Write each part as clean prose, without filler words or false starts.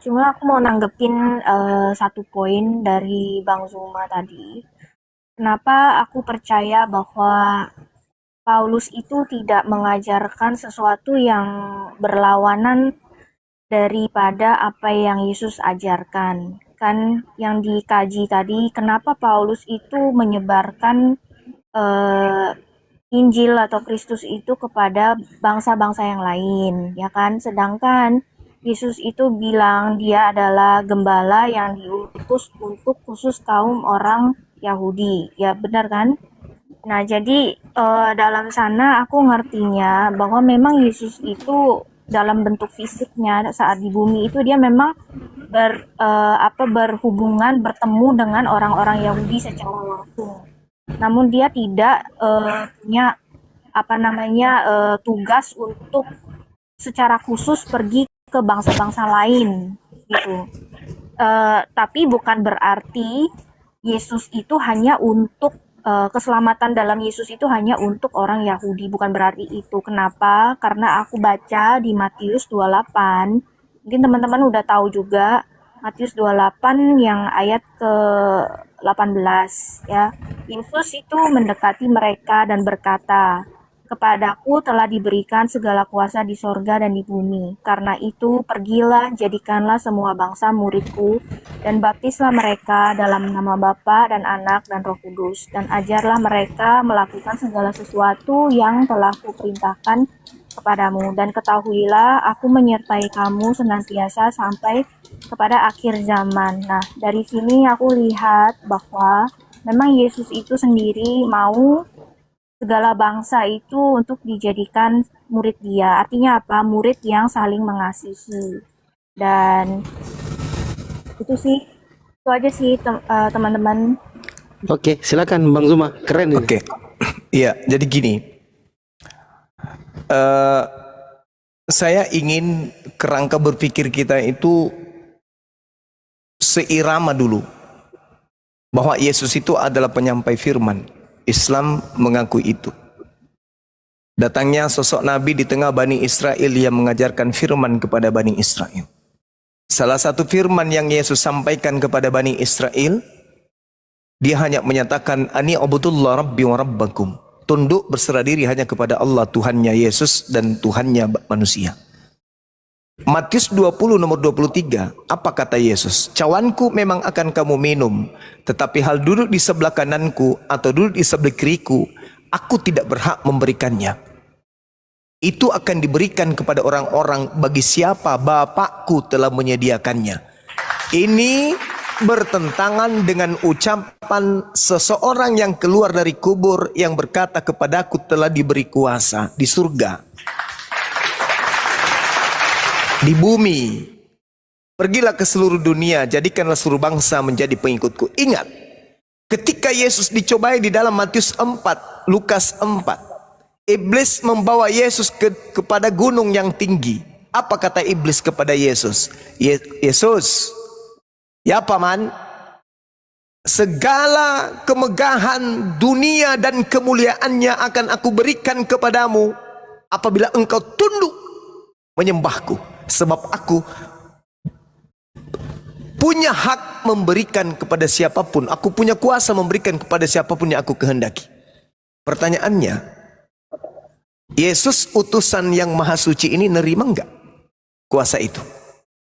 cuma aku mau nanggepin satu poin dari Bang Zuma tadi. Kenapa aku percaya bahwa Paulus itu tidak mengajarkan sesuatu yang berlawanan daripada apa yang Yesus ajarkan. Kan yang dikaji tadi, kenapa Paulus itu menyebarkan eh, Injil atau Kristus itu kepada bangsa-bangsa yang lain, ya kan? Sedangkan Yesus itu bilang dia adalah gembala yang diutus untuk khusus kaum orang Yahudi. Ya, benar kan? Nah, jadi dalam sana aku ngertinya bahwa memang Yesus itu dalam bentuk fisiknya saat di bumi itu dia memang berhubungan bertemu dengan orang-orang Yahudi secara langsung. Namun dia tidak punya tugas untuk secara khusus pergi ke bangsa-bangsa lain gitu. Tapi bukan berarti Yesus itu hanya untuk keselamatan dalam Yesus itu hanya untuk orang Yahudi, bukan berarti itu. Kenapa? Karena aku baca di Matius 28, mungkin teman-teman udah tahu juga, Matius 28 yang ayat ke 18 ya. Yesus itu mendekati mereka dan berkata, "Kepadaku telah diberikan segala kuasa di sorga dan di bumi. Karena itu, pergilah, jadikanlah semua bangsa muridku, dan baptislah mereka dalam nama Bapa dan Anak dan Roh Kudus, dan ajarlah mereka melakukan segala sesuatu yang telah kuperintahkan kepadamu. Dan ketahuilah, aku menyertai kamu senantiasa sampai kepada akhir zaman." Nah, dari sini aku lihat bahwa memang Yesus itu sendiri mau segala bangsa itu untuk dijadikan murid dia. Artinya apa? Murid yang saling mengasihi. Dan itu sih, itu aja sih teman-teman. Oke, silakan Bang Zuma. Keren ini. Oke, iya. Jadi gini, saya ingin kerangka berpikir kita itu seirama dulu, bahwa Yesus itu adalah penyampai firman. Islam mengakui itu. Datangnya sosok Nabi di tengah Bani Israel yang mengajarkan firman kepada Bani Israel. Salah satu firman yang Yesus sampaikan kepada Bani Israel, dia hanya menyatakan, "Ani abudullah rabbi wa rabbakum." Tunduk berserah diri hanya kepada Allah, Tuhannya Yesus dan Tuhannya manusia. Matius 20 nomor 23, apa kata Yesus? "Cawanku memang akan kamu minum, tetapi hal duduk di sebelah kananku atau duduk di sebelah kiriku, aku tidak berhak memberikannya. Itu akan diberikan kepada orang-orang bagi siapa Bapakku telah menyediakannya." Ini bertentangan dengan ucapan seseorang yang keluar dari kubur yang berkata, "Kepadaku telah diberi kuasa di surga, di bumi. Pergilah ke seluruh dunia, jadikanlah seluruh bangsa menjadi pengikutku." Ingat, ketika Yesus dicobai di dalam Matius 4, Lukas 4, iblis membawa Yesus kepada gunung yang tinggi. Apa kata iblis kepada Yesus? "Yesus, ya paman, segala kemegahan dunia dan kemuliaannya akan aku berikan kepadamu apabila engkau tunduk menyembahku. Sebab aku punya hak memberikan kepada siapapun. Aku punya kuasa memberikan kepada siapapun yang aku kehendaki." Pertanyaannya, Yesus utusan yang maha suci ini nerima enggak kuasa itu?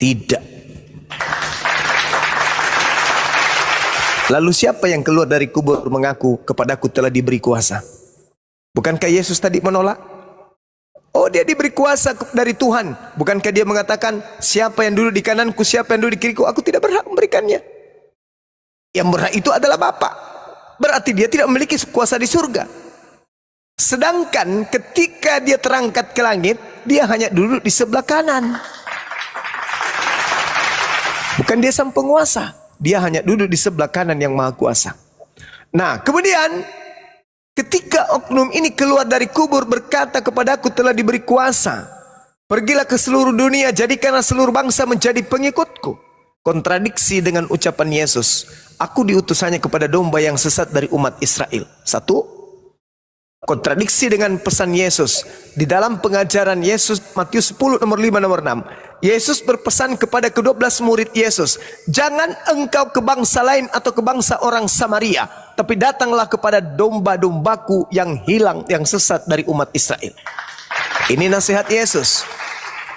Tidak. Lalu siapa yang keluar dari kubur mengaku, "Kepadaku telah diberi kuasa"? Bukankah Yesus tadi menolak? Oh, dia diberi kuasa dari Tuhan. Bukankah dia mengatakan, "Siapa yang duduk di kananku, siapa yang duduk di kiriku, aku tidak berhak memberikannya"? Yang berhak itu adalah Bapa. Berarti dia tidak memiliki kuasa di surga. Sedangkan ketika dia terangkat ke langit, dia hanya duduk di sebelah kanan. Bukan dia sang penguasa, dia hanya duduk di sebelah kanan yang maha kuasa. Nah, kemudian ketika oknum ini keluar dari kubur berkata, "Kepadaku telah diberi kuasa, pergilah ke seluruh dunia, jadikanlah seluruh bangsa menjadi pengikutku." Kontradiksi dengan ucapan Yesus, "Aku diutus hanya kepada domba yang sesat dari umat Israel." Satu. Kontradiksi dengan pesan Yesus. Di dalam pengajaran Yesus, Matius 10 nomor 5 nomor 6. Yesus berpesan kepada ke-12 murid Yesus, jangan engkau ke bangsa lain atau ke bangsa orang Samaria, tapi datanglah kepada domba-dombaku yang hilang, yang sesat dari umat Israel. Ini nasihat Yesus.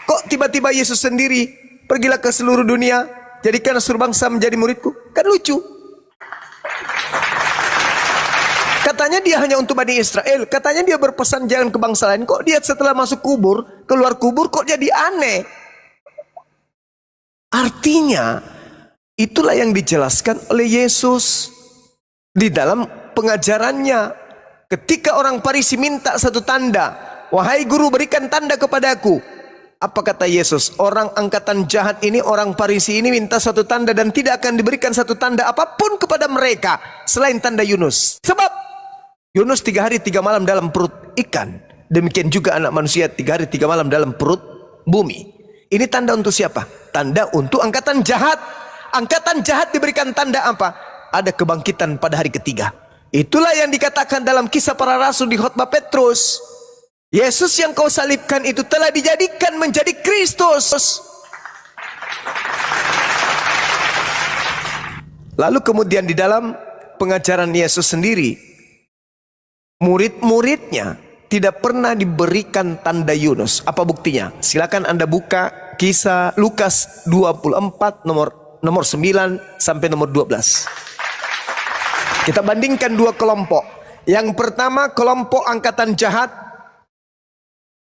Kok tiba-tiba Yesus sendiri, pergilah ke seluruh dunia, jadikan seluruh bangsa menjadi muridku? Kan lucu. Katanya dia hanya untuk Bani Israel. Katanya dia berpesan jangan ke bangsa lain. Kok dia setelah masuk kubur, keluar kubur kok jadi aneh? Artinya, itulah yang dijelaskan oleh Yesus di dalam pengajarannya. Ketika orang Farisi minta satu tanda, wahai guru berikan tanda kepadaku. Apa kata Yesus? Orang angkatan jahat ini, orang Farisi ini minta satu tanda dan tidak akan diberikan satu tanda apapun kepada mereka selain tanda Yunus. Sebab Yunus 3 hari 3 malam dalam perut ikan. Demikian juga anak manusia 3 hari 3 malam dalam perut bumi. Ini tanda untuk siapa? Tanda untuk angkatan jahat. Angkatan jahat diberikan tanda apa? Ada kebangkitan pada hari ketiga. Itulah yang dikatakan dalam Kisah Para Rasul di khotbah Petrus. Yesus yang kau salibkan itu telah dijadikan menjadi Kristus. Lalu kemudian di dalam pengajaran Yesus sendiri, murid-muridnya tidak pernah diberikan tanda Yunus. Apa buktinya? Silakan Anda buka Kisah Lukas 24 nomor 9 sampai nomor 12. Kita bandingkan dua kelompok. Yang pertama, kelompok angkatan jahat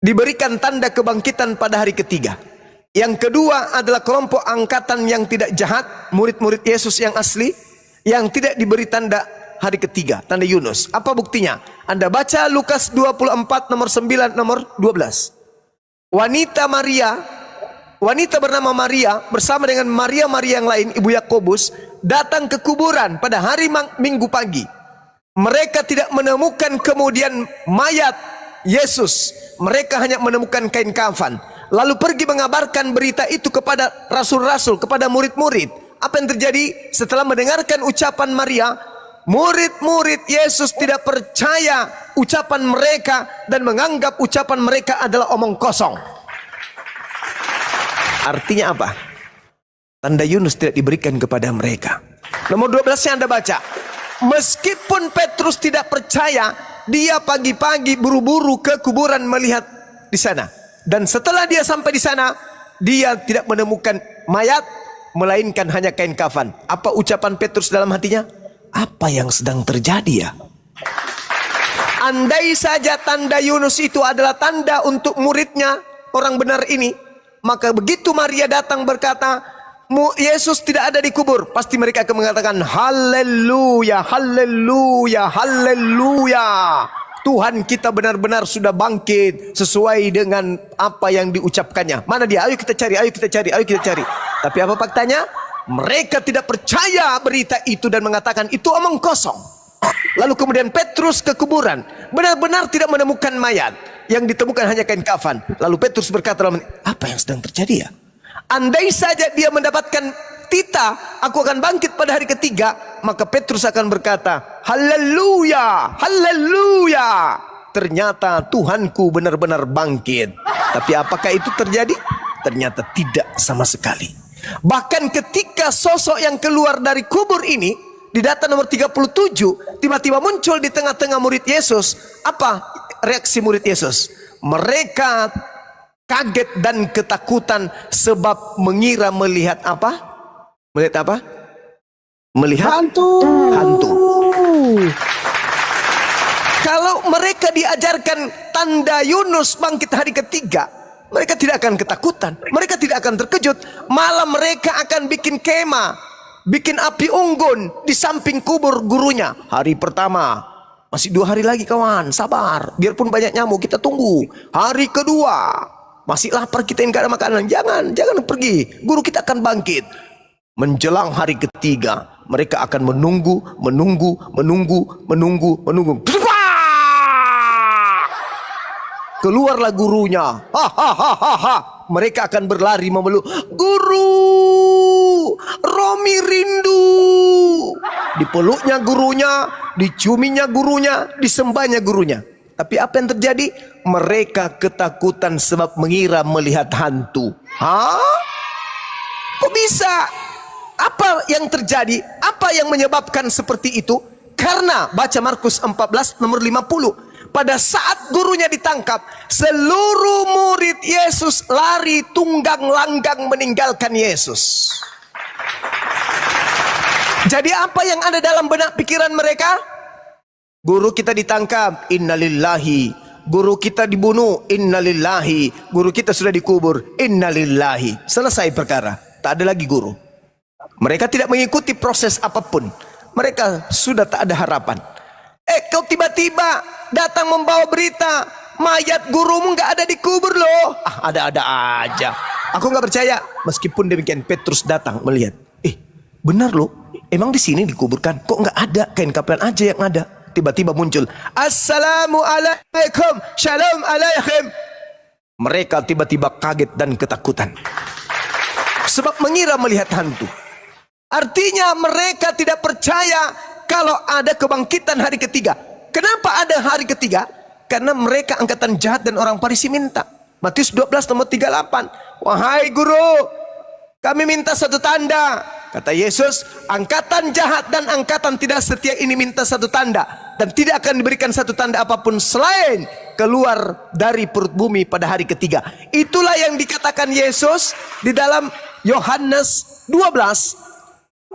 diberikan tanda kebangkitan pada hari ketiga. Yang kedua adalah kelompok angkatan yang tidak jahat, murid-murid Yesus yang asli, yang tidak diberi tanda hari ketiga, tanda Yunus. Apa buktinya? Anda baca Lukas 24 nomor 9 nomor 12. Wanita bernama Maria bersama dengan Maria yang lain, ibu Yakobus, datang ke kuburan pada hari Minggu pagi. Mereka tidak menemukan kemudian mayat Yesus. Mereka hanya menemukan kain kafan. Lalu pergi mengabarkan berita itu kepada rasul-rasul, kepada murid-murid. Apa yang terjadi setelah mendengarkan ucapan Maria? Murid-murid Yesus tidak percaya ucapan mereka dan menganggap ucapan mereka adalah omong kosong. Artinya apa? Tanda Yunus tidak diberikan kepada mereka. Nomor 12-nya Anda baca. Meskipun Petrus tidak percaya, dia pagi-pagi buru-buru ke kuburan melihat di sana. Dan setelah dia sampai di sana, dia tidak menemukan mayat, melainkan hanya kain kafan. Apa ucapan Petrus dalam hatinya? Apa yang sedang terjadi ya? Andai saja tanda Yunus itu adalah tanda untuk muridnya, orang benar ini, maka begitu Maria datang berkata, Yesus tidak ada di kubur, pasti mereka akan mengatakan, haleluya, haleluya, haleluya. Tuhan kita benar-benar sudah bangkit sesuai dengan apa yang diucapkannya. Mana dia? Ayo kita cari, ayo kita cari, ayo kita cari. Tapi apa faktanya? Mereka tidak percaya berita itu dan mengatakan itu omong kosong. Lalu kemudian Petrus ke kuburan, benar-benar tidak menemukan mayat. Yang ditemukan hanya kain kafan. Lalu Petrus berkata, apa yang sedang terjadi ya? Andai saja dia mendapatkan tita, aku akan bangkit pada hari ketiga, maka Petrus akan berkata, haleluya, haleluya. Ternyata Tuhanku benar-benar bangkit. Tapi apakah itu terjadi? Ternyata tidak sama sekali. Bahkan ketika sosok yang keluar dari kubur ini, di data nomor 37, tiba-tiba muncul di tengah-tengah murid Yesus. Apa reaksi murid Yesus? Mereka kaget dan ketakutan sebab mengira melihat apa? Melihat apa? Melihat hantu. Kalau mereka diajarkan tanda Yunus bangkit hari ketiga, mereka tidak akan ketakutan, mereka tidak akan terkejut, malah mereka akan bikin kemah, bikin api unggun di samping kubur gurunya. Hari pertama, masih 2 hari lagi kawan, sabar, biarpun banyak nyamuk kita tunggu. Hari kedua, masih lapar kita yang gak ada makanan, jangan pergi, guru kita akan bangkit. Menjelang hari ketiga, mereka akan menunggu. Keluarlah gurunya. Mereka akan berlari memeluk. Guru, Romi rindu. Dipeluknya gurunya, diciuminya gurunya, disembahnya gurunya. Tapi apa yang terjadi? Mereka ketakutan sebab mengira melihat hantu. Hah? Kok bisa? Apa yang terjadi? Apa yang menyebabkan seperti itu? Karena baca Markus 14 nomor 50. Pada saat gurunya ditangkap, seluruh murid Yesus lari tunggang langgang meninggalkan Yesus. Jadi apa yang ada dalam benak pikiran mereka? Guru kita ditangkap, innalillahi. Guru kita dibunuh, innalillahi. Guru kita sudah dikubur, innalillahi. Selesai perkara, tak ada lagi guru. Mereka tidak mengikuti proses apapun. Mereka sudah tak ada harapan. Kau tiba-tiba datang membawa berita mayat gurumu nggak ada dikubur loh. Ada-ada aja. Aku nggak percaya. Meskipun demikian Petrus datang melihat. Benar loh. Emang di sini dikuburkan? Kok nggak ada? Kain kapelan aja yang ada. Tiba-tiba muncul. Assalamualaikum. Shalom alaikum. Mereka tiba-tiba kaget dan ketakutan. Sebab mengira melihat hantu. Artinya mereka tidak percaya kalau ada kebangkitan hari ketiga. Kenapa ada hari ketiga? Karena mereka angkatan jahat dan orang Farisi minta. Matius 12 nomor 38. Wahai guru, kami minta satu tanda. Kata Yesus, angkatan jahat dan angkatan tidak setia ini minta satu tanda. Dan tidak akan diberikan satu tanda apapun selain keluar dari perut bumi pada hari ketiga. Itulah yang dikatakan Yesus di dalam Yohanes 12.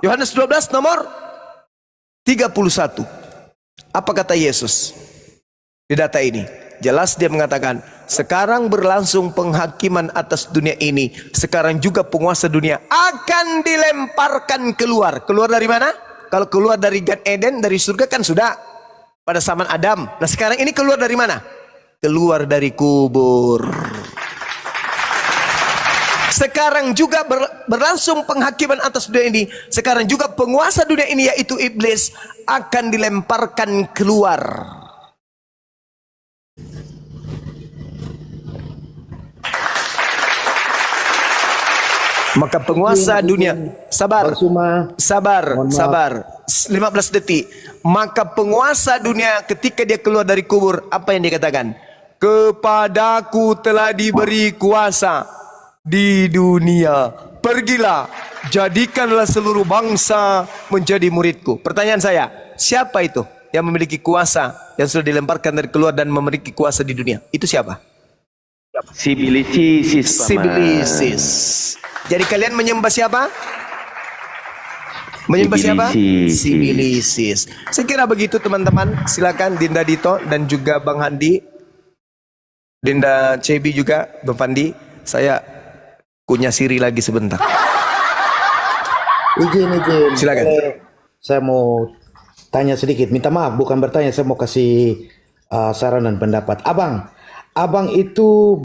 Yohanes 12 nomor 31. Apa kata Yesus di data ini? Jelas dia mengatakan, sekarang berlangsung penghakiman atas dunia ini. Sekarang juga penguasa dunia akan dilemparkan keluar. Keluar dari mana? Kalau keluar dari Gan Eden, dari surga kan sudah pada zaman Adam. Nah sekarang ini keluar dari mana? Keluar dari kubur. Sekarang juga berlangsung penghakiman atas dunia ini. Sekarang juga penguasa dunia ini yaitu iblis akan dilemparkan keluar. Maka penguasa dunia, sabar, sabar, sabar, 15 detik. Maka penguasa dunia ketika dia keluar dari kubur, apa yang dia katakan? Kepadaku telah diberi kuasa di dunia. Pergilah, jadikanlah seluruh bangsa menjadi muridku. Pertanyaan saya, siapa itu yang memiliki kuasa yang sudah dilemparkan dari keluar dan memiliki kuasa di dunia? Itu siapa? Sibilisis. Jadi kalian menyembah siapa? Menyembah siapa? Sibilisis. Saya kira begitu teman-teman. Silakan Dinda Dito dan juga Bang Handi, Dinda Cebi juga, Bang Fandi. Saya kunyah siri lagi sebentar. Izin. Silakan. Saya mau tanya sedikit. Minta maaf, bukan bertanya. Saya mau kasih saran dan pendapat. Abang itu